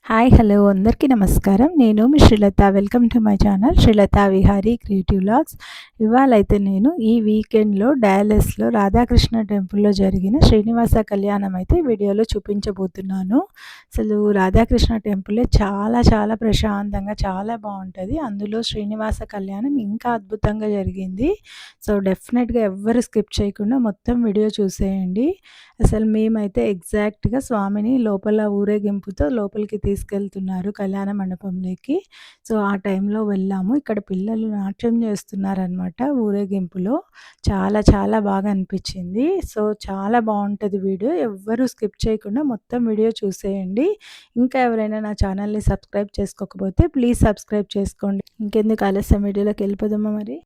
Hi hello అందరికీ నమస్కారం. నేను మీ Srilatha. Welcome to my channel Srilatha Vihari creative vlogs. ఇవాళైతే నేను ఈ వీకెండ్లో డాలస్లో రాధాకృష్ణ టెంపుల్లో జరిగిన శ్రీనివాస కళ్యాణం అయితే వీడియోలో చూపించబోతున్నాను. అసలు రాధాకృష్ణ టెంపులే చాలా చాలా ప్రశాంతంగా చాలా బాగుంటుంది. అందులో శ్రీనివాస కళ్యాణం ఇంకా అద్భుతంగా జరిగింది. సో డెఫినెట్గా ఎవ్వరు స్కిప్ చేయకుండా మొత్తం వీడియో చూసేయండి. అసలు మేమైతే ఎగ్జాక్ట్గా స్వామిని లోపల ఊరేగింపుతో లోపలికి తీసుకెళ్తున్నారు కళ్యాణ మండపంలోకి. సో ఆ టైంలో వెళ్ళాము. ఇక్కడ పిల్లలు నాట్యం చేస్తున్నారనమాట ఊరేగింపులో. చాలా చాలా బాగా అనిపించింది. సో చాలా బాగుంటుంది వీడియో, ఎవ్వరూ స్కిప్ చేయకుండా మొత్తం వీడియో చూసేయండి. ఇంకా ఎవరైనా నా ఛానల్ని సబ్స్క్రైబ్ చేసుకోకపోతే ప్లీజ్ సబ్స్క్రైబ్ చేసుకోండి. ఇంకెందుకు ఆలస్యం, వీడియోలోకి వెళ్ళిపోదామా మరి.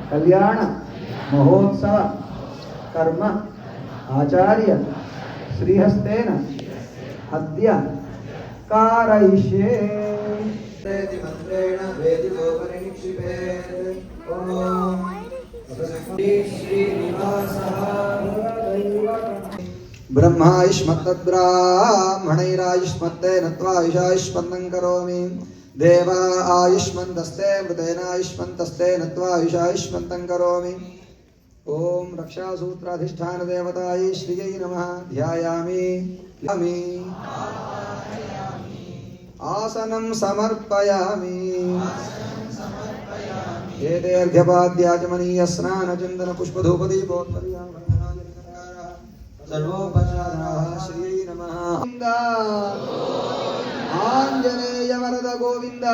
कल्याण महोत्सव कर्म आचार्य श्रीहस्तेन अद्य कारयिष्ये। मंत्रेण वेदिकोपरिनिक्षिपेत्। ओम श्रीनिवासः ब्रह्मायुष्मत्तद्ब्राह्मणैरायुष्मत्तेन त्वायुषायुष्मन्तं करोमि। देवा आयुष्मन्तस्ते मृतेनायुष्मन्तस्तेन त्वायुषायुष्मन्तं करोमि। ओम रक्षासूत्राधिष्ठान देवतायै श्रियै नमः। ध्यायामि आसनं समर्पयामि। एतेऽर्घ्यपाद्याचमनीय स्नान चन्दन पुष्पधूपदीपोत्तरीयामि सर्वोपचाराः श्रियै नमः। आंजनेय वरद Govind.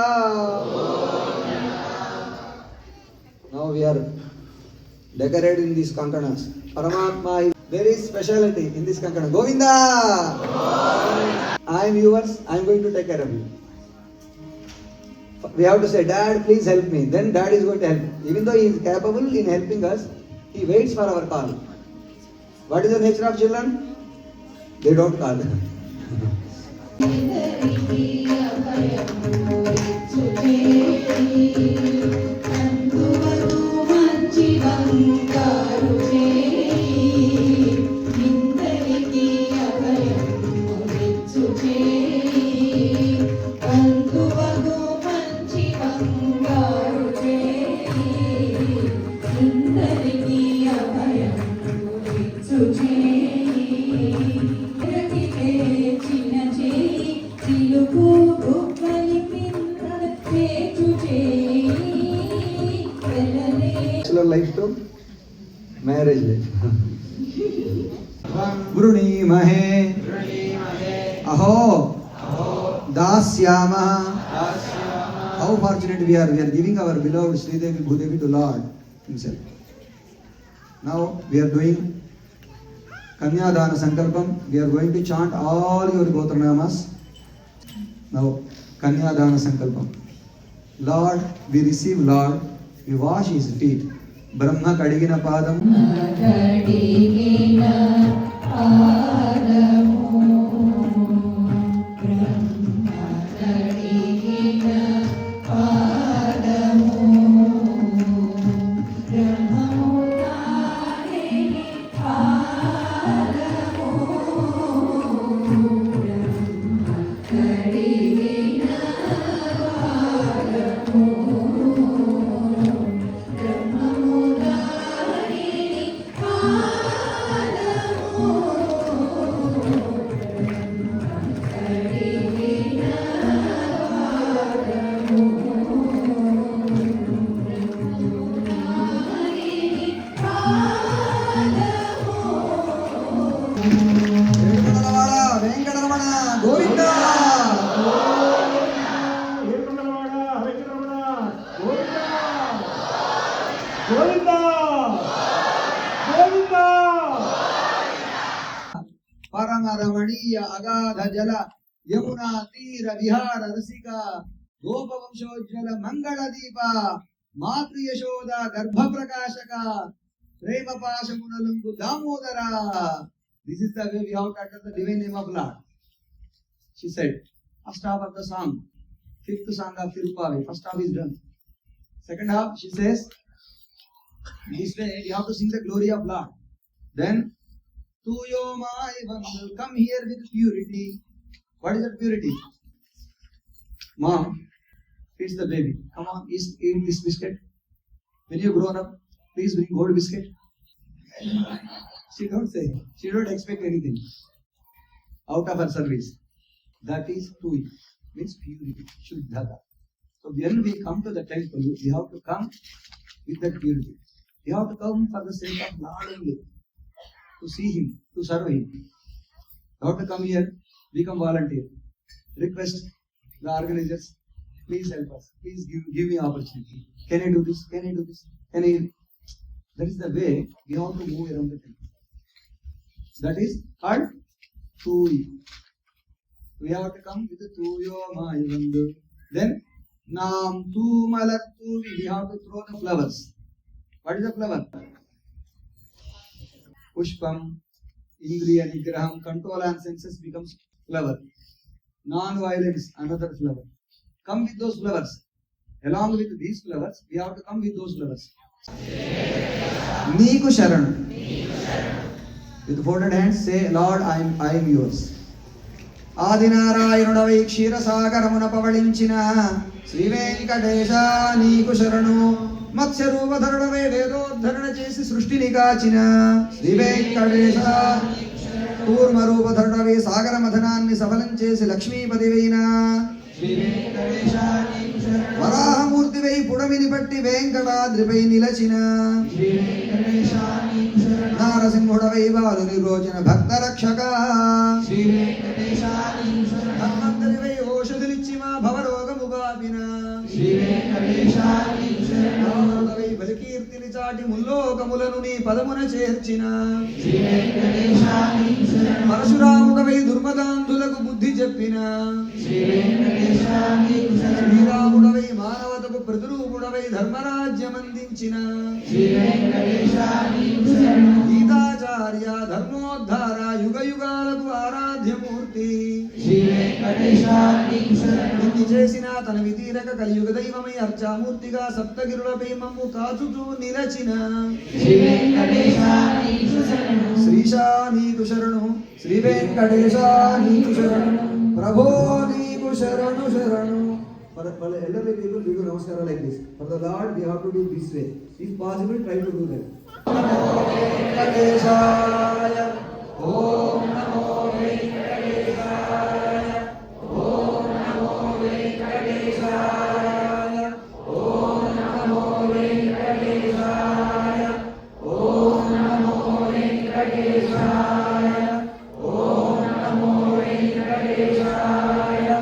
Now we are decorating these kankanas. Paramatma, there is speciality in this kankana. Govinda, I am yours. I am going to take care of you. We have to say, Dad, please help me. Then Dad is going to help. Even though he is capable in helping us, he waits for our call. What is the nature of children? They don't call. Life to marriage life. वृणीमहे अहो दास्यामः. How fortunate we are giving our beloved Sridevi Bhudevi to Lord himself. Now we are doing Kanyadana Sankalpam. We are going to chant all your Gotranamas. Now, Kanyadana Sankalpam. Lord, we receive Lord, we wash his feet. Brahma Kadigina Padam. Paramaramaneeya Agadha Jala Yamuna Tira Vihara Rasika Gopavamshojjala Mangala Deepa Matru Yashoda Garbha Prakashaka Prema Pashamunalungu Damodara. This is the way we have to utter the divine name of Lord. She said, first half of the song, fifth song of Tiruppavi, first half is done. Second half, she says, this way we have to sing the glory of Lord. Then, Tuyo Mai Vandal, come here with purity. What is that purity? Mom, feeds the baby. Come on, eat this biscuit. When you grown up, please bring gold biscuit. She don't say. She don't expect anything out of her service. That is Tuyi, means purity, Shuddhata. So when we come to the temple, we have to come with that purity. We have to come for the sake of Lord only, to see Him, to serve Him. You have to come here, become volunteer. Request the organizers, please help us. Please give me opportunity. Can I do this? Can I do this? Can I? That is the way we have to move around the temple. That is called Tuyi. We have to come with the Tuyo Mayavandu. Then Nam Tu Malattu, we have to throw the flowers. What is the flower? Pushpam, Indriya Nigraham, control and senses becomes flower. Non-violence, another flower. Come with those flowers. Along with these flowers, we have to come with those flowers. Neeku Sharan. With folded hands, say, Lord, I am yours. ఆదినారాయణుడవై క్షీరసాగరమున పవళించిన Shri Venkatesha నీకు శరణు. మత్స్యరూపధరుడవై వేదోద్ధరణ చేసి సృష్టిని కాచిన శ్రీ వెంకటేశ. కూర్మరూపధరుడవై సాగర మథనాన్ని సఫలం చేసి లక్ష్మీపతివైన శ్రీ వెంకటేశ. వరాహమూర్తివై పుడమిని పట్టి వెంకటాద్రిపై నిలచిన శ్రీ వెంకటేశ. నారసింహుడవై బాలుని రోచన భక్త రక్షక శ్రీ వెంకటేశ. ధన్వంతరివై ఔషధులిచ్చి మా భవరోగము బాపిన శ్రీ వెంకటేశ. నామరుడవై బలికీర్తిని చాటి ముల్లోకములను నీ పదమున చేర్చిన శ్రీ వెంకటేశ. పరశురాముడవై దుర్మదాంధులకు బుద్ధి చెప్పిన శ్రీ వెంకటేశ. శ్రీరాముడవై మానవతకు ప్రతిరూపుడవై ధర్మరాజ్యమందించిన శ్రీ వెంకటేశ. గీతాచార్య ధర్మోద్ధార యుగ యుగాలకు ఆరాధ్యమూర్తి శ్రీ వెంకటేశ. ఇన్ని చేసిన తన వితీరక కలియుగ దైవమై అర్చామూర్తిగా సప్తగిరులపై మమ్ము కాచుతూ నిలచిన శ్రీ వెంకటేశ. శ్రీశా నీకు శరణు. శ్రీ వెంకటేశ నీకు శరణు. ప్రభో నీకు శరణు శరణు. For elderly people, we do namaskara like this. For the Lord, we have to do this way. If possible, try to do that. Namo Venkatesaya. Om Namo Venkatesaya. Om Namo Venkatesaya. Om Namo Venkatesaya. Om Namo Venkatesaya. Om Namo Venkatesaya.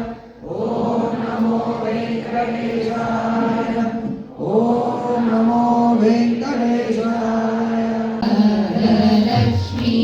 Om Namo Venkatesaya. Om Namo Venkatesaya. Lakshmi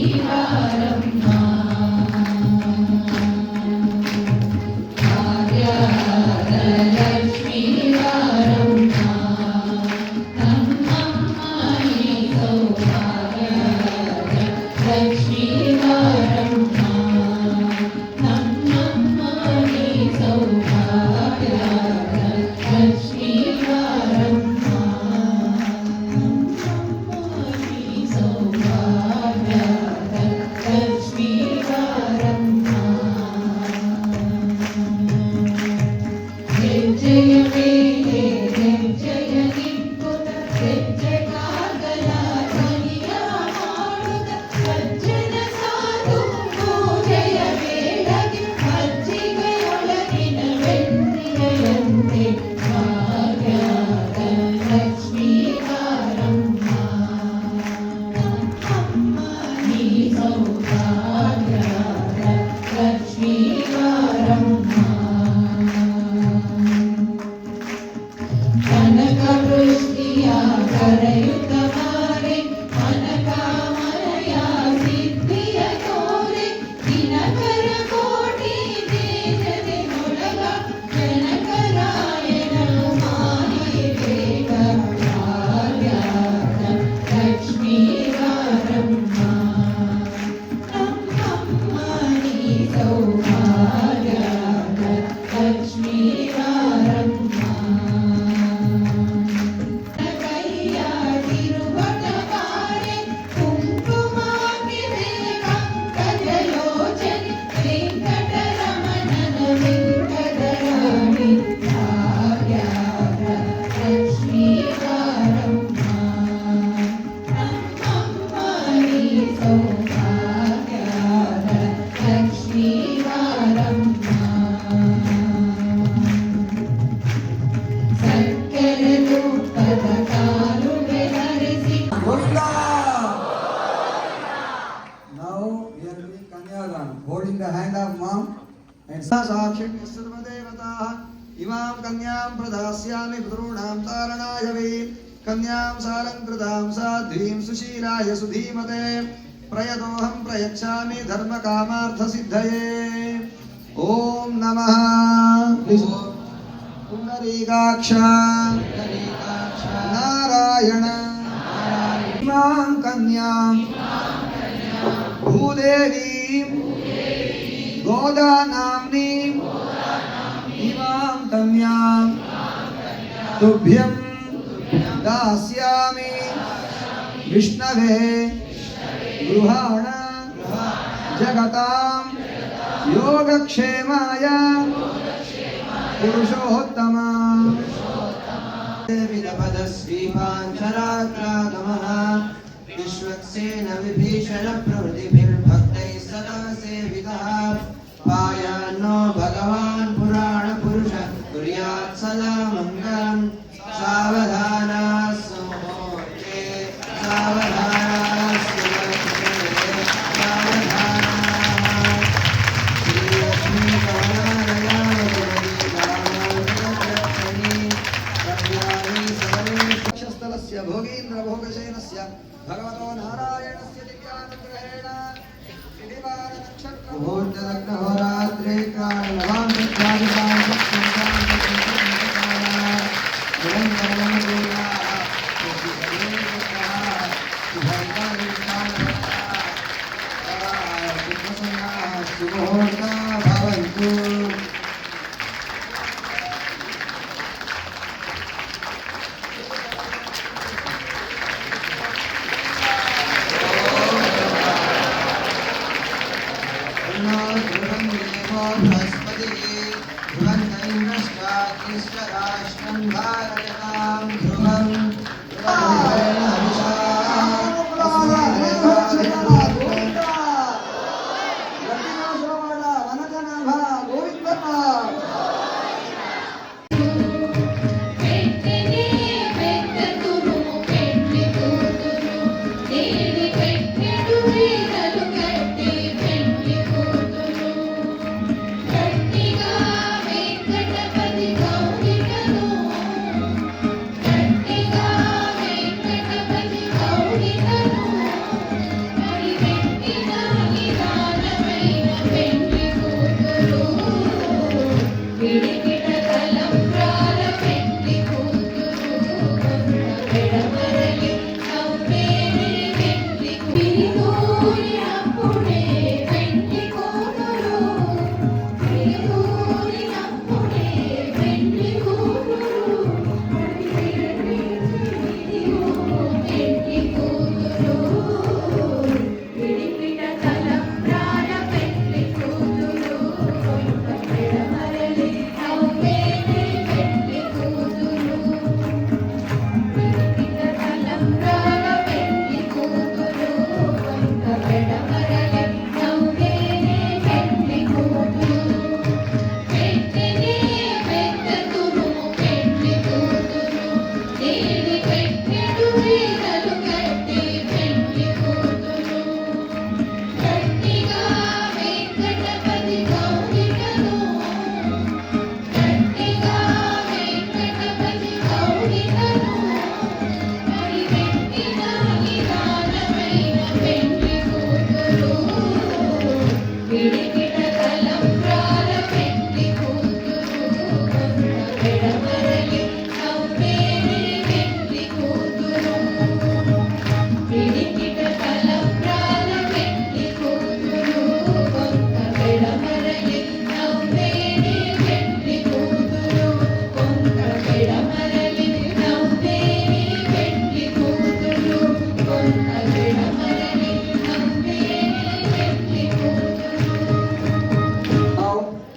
Holding the hand of mom and Sakshim Sarvadevataha Imam Kanyam Pradhasyami Pudrunam Taranaya Ve Kanyam Salankritam Sadhvim Sushilaya Sudhimate Prayadoham Prayachami Dharma Kamartha Siddhaye Om Namaha Pundarikaksha Narayana Imam Kanyam Bhudevi Goda Namni Imam Kamyam Tubhyam Dasyami Vishnave Gruhana Jagatam Yogakshemaya Purushottama Vidabhadasvipancharatragamaha Vishwaksena Vibhishana Pravridibhirbhaktaiः sada sevidah Payano Bhagavan Purana Purusha Kuryat Sada Mangalam Savadhana Sumote Savadhana Sumote Savadhana Shri Lakshmi Kavanaya Vajradikani Rakyani Sarve Shastalasya Bhogendra Bhogashenasya Bhagavato Narayanasya Divyanugrahena Muhurtadagnahoradre Karnavam Sattvadivam Sattvadivam Subhota Bhavantu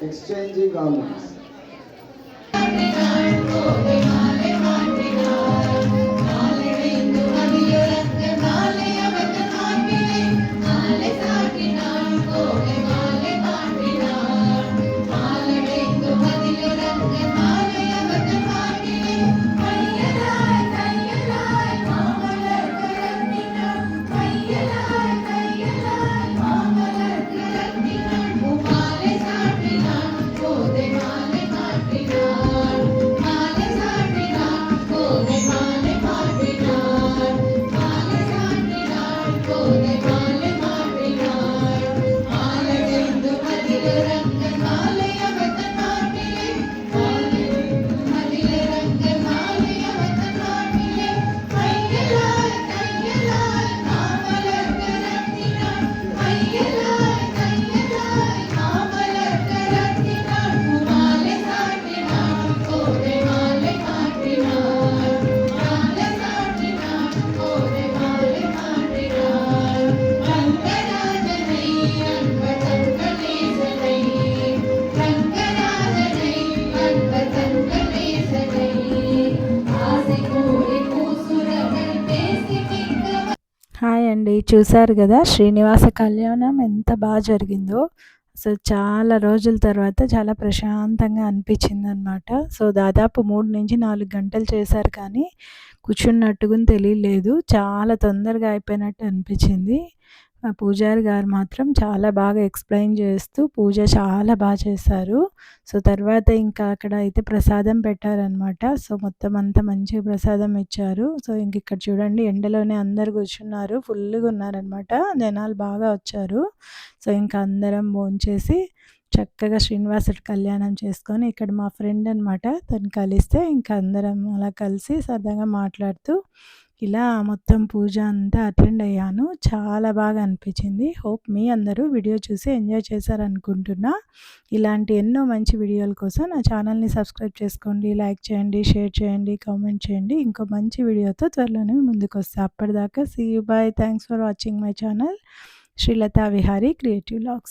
exchanging garments. Hi అండి, చూసారు కదా శ్రీనివాస కళ్యాణం ఎంత బాగా జరిగిందో. So చాలా రోజుల తర్వాత చాలా ప్రశాంతంగా అనిపించింది అనమాట. సో దాదాపు 3-4 గంటలు చేశారు, కానీ కూర్చున్నట్టుగా తెలియలేదు. చాలా తొందరగా అయిపోయినట్టు అనిపించింది. ఆ పూజారి గారు మాత్రం చాలా బాగా ఎక్స్ప్లెయిన్ చేస్తూ పూజ చాలా బాగా చేశారు. సో తర్వాత ఇంకా అక్కడ అయితే ప్రసాదం పెట్టారనమాట. సో మొత్తం అంతా మంచిగా ప్రసాదం ఇచ్చారు. సో ఇంక ఇక్కడ చూడండి, ఎండలోనే అందరు కూర్చున్నారు, ఫుల్గా ఉన్నారనమాట, జనాలు బాగా వచ్చారు. సో ఇంకా అందరం భోంచేసి చక్కగా శ్రీనివాసుడి కళ్యాణం చేసుకొని, ఇక్కడ మా ఫ్రెండ్ అనమాట, తను కలిస్తే ఇంకా అందరం అలా కలిసి సరదాగా మాట్లాడుతూ ఇలా మొత్తం పూజ అంతా అటెండ్ అయ్యాను. చాలా బాగా అనిపించింది. హోప్ మీ అందరూ వీడియో చూసి ఎంజాయ్ చేశారనుకుంటున్నా. ఇలాంటి ఎన్నో మంచి వీడియోల కోసం నా ఛానల్ని సబ్స్క్రైబ్ చేసుకోండి, లైక్ చేయండి, షేర్ చేయండి, కామెంట్ చేయండి. ఇంకో మంచి వీడియోతో త్వరలోనే ముందుకు వస్తా. అప్పటిదాకా see you, bye. Thanks for watching my channel Srilatha Vihari creative vlogs.